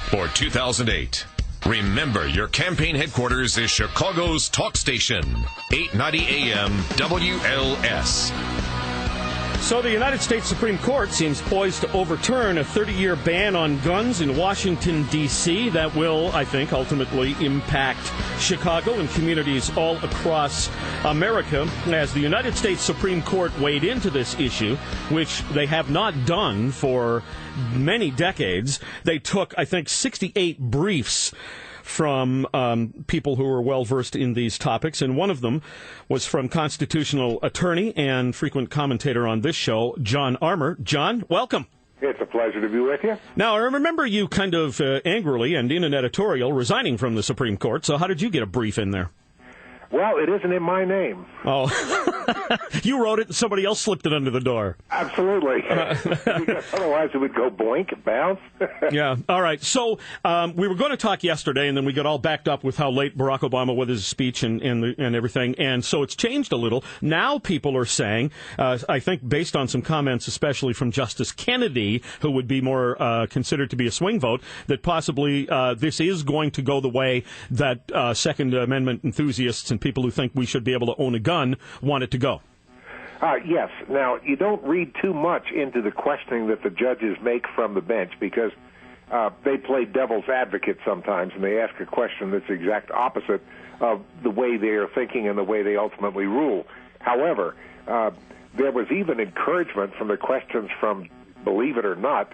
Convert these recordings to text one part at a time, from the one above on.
for 2008. Remember, your campaign headquarters is Chicago's talk station, 890 AM WLS. So the United States Supreme Court seems poised to overturn a 30-year ban on guns in Washington, D.C. That will, I think, ultimately impact Chicago and communities all across America. As the United States Supreme Court weighed into this issue, which they have not done for many decades, they took, I think, 68 briefs from people who are well-versed in these topics, and one of them was from constitutional attorney and frequent commentator on this show, John Armour. John, welcome. It's a pleasure to be with you. Now, I remember you kind of angrily and in an editorial resigning from the Supreme Court, so how did you get a brief in there? Well, it isn't in my name. Oh, you wrote it and somebody else slipped it under the door. Absolutely. Because otherwise it would go boink, bounce. Yeah. All right. So we were going to talk yesterday, and then we got all backed up with how late Barack Obama with his speech and everything. And so it's changed a little. Now people are saying, I think based on some comments, especially from Justice Kennedy, who would be more considered to be a swing vote, that possibly this is going to go the way that Second Amendment enthusiasts and people who think we should be able to own a gun want it to go. Yes. Now, you don't read too much into the questioning that the judges make from the bench, because they play devil's advocate sometimes, and they ask a question that's the exact opposite of the way they are thinking and the way they ultimately rule. However, there was even encouragement from the questions from, believe it or not,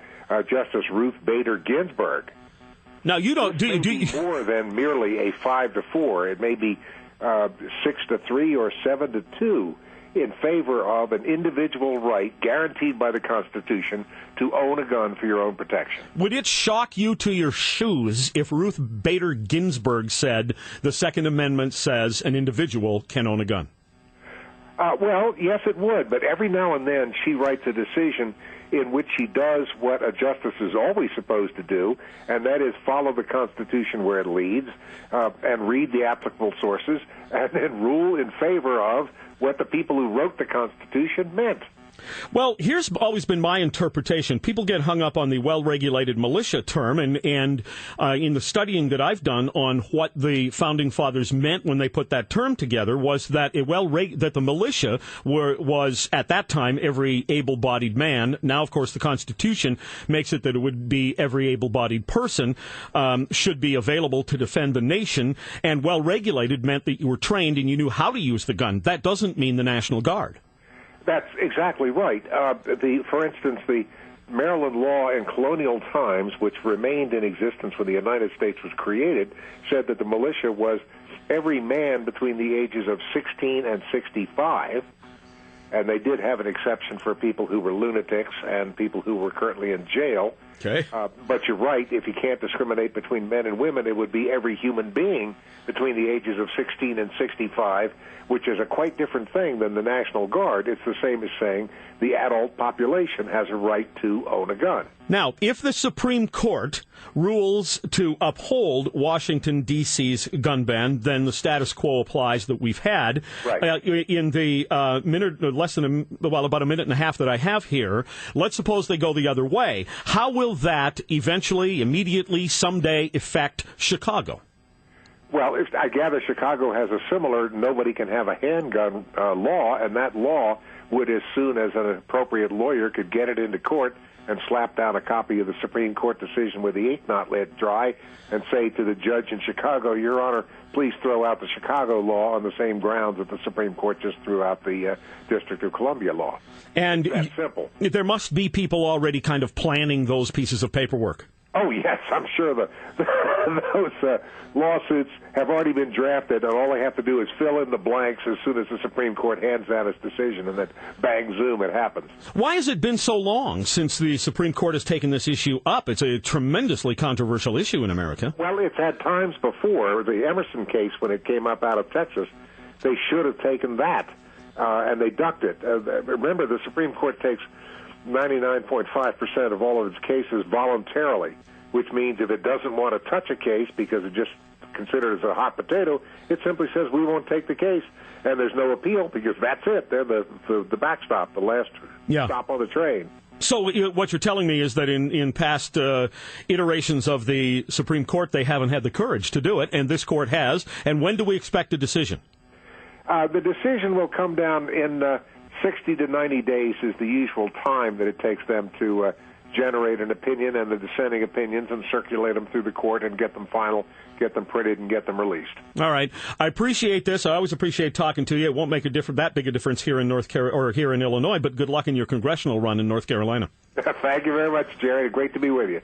Justice Ruth Bader Ginsburg. Now, you don't do more than merely a 5-4. It may be 6-3 or 7-2 in favor of an individual right guaranteed by the Constitution to own a gun for your own protection. Would it shock you to your shoes if Ruth Bader Ginsburg said the Second Amendment says an individual can own a gun? Well, yes, it would, but every now and then she writes a decision in which she does what a justice is always supposed to do, and that is follow the Constitution where it leads, and read the applicable sources, and then rule in favor of what the people who wrote the Constitution meant. Well, here's always been my interpretation. People get hung up on the well-regulated militia term, and in the studying that I've done on what the Founding Fathers meant when they put that term together was that that the militia was, at that time, every able-bodied man. Now, of course, the Constitution makes it that it would be every able-bodied person should be available to defend the nation, and well-regulated meant that you were trained and you knew how to use the gun. That doesn't mean the National Guard. That's exactly right. For instance, the Maryland law in colonial times, which remained in existence when the United States was created, said that the militia was every man between the ages of 16 and 65, and they did have an exception for people who were lunatics and people who were currently in jail. Okay. But you're right, if you can't discriminate between men and women, it would be every human being between the ages of 16 and 65, which is a quite different thing than the National Guard. It's the same as saying the adult population has a right to own a gun. Now, if the Supreme Court rules to uphold Washington, D.C.'s gun ban, then the status quo applies that we've had. Right. In the about a minute and a half that I have here, let's suppose they go the other way. How will that eventually, immediately, someday affect Chicago? Well, I gather Chicago has a similar nobody can have a handgun law, and that law would, as soon as an appropriate lawyer could get it into court and slap down a copy of the Supreme Court decision with the ink not let dry and say to the judge in Chicago, Your Honor, please throw out the Chicago law on the same grounds that the Supreme Court just threw out the District of Columbia law. And that's simple. There must be people already kind of planning those pieces of paperwork. Oh, yes, I'm sure those lawsuits have already been drafted, and all they have to do is fill in the blanks as soon as the Supreme Court hands down its decision, and then bang, zoom, it happens. Why has it been so long since the Supreme Court has taken this issue up? It's a tremendously controversial issue in America. Well, it's had times before. The Emerson case, when it came up out of Texas, they should have taken that, and they ducked it. Remember, the Supreme Court takes 99.5% of all of its cases voluntarily, which means if it doesn't want to touch a case because it just considered as a hot potato, it simply says we won't take the case, and there's no appeal because that's it. They're the backstop, the last stop on the train. So what you're telling me is that in past iterations of the Supreme Court, they haven't had the courage to do it, and this court has. And when do we expect a decision? The decision will come down in 60 to 90 days is the usual time that it takes them to generate an opinion and the dissenting opinions and circulate them through the court and get them final, get them printed, and get them released. All right. I appreciate this. I always appreciate talking to you. It won't make that big a difference here in here in Illinois, but good luck in your congressional run in North Carolina. Thank you very much, Jerry. Great to be with you.